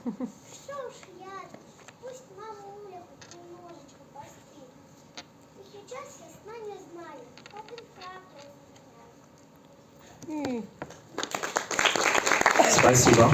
Что уж я, пусть мамуля хоть немножечко поспит. И сейчас я сна не знаю, папин трактор. Спасибо.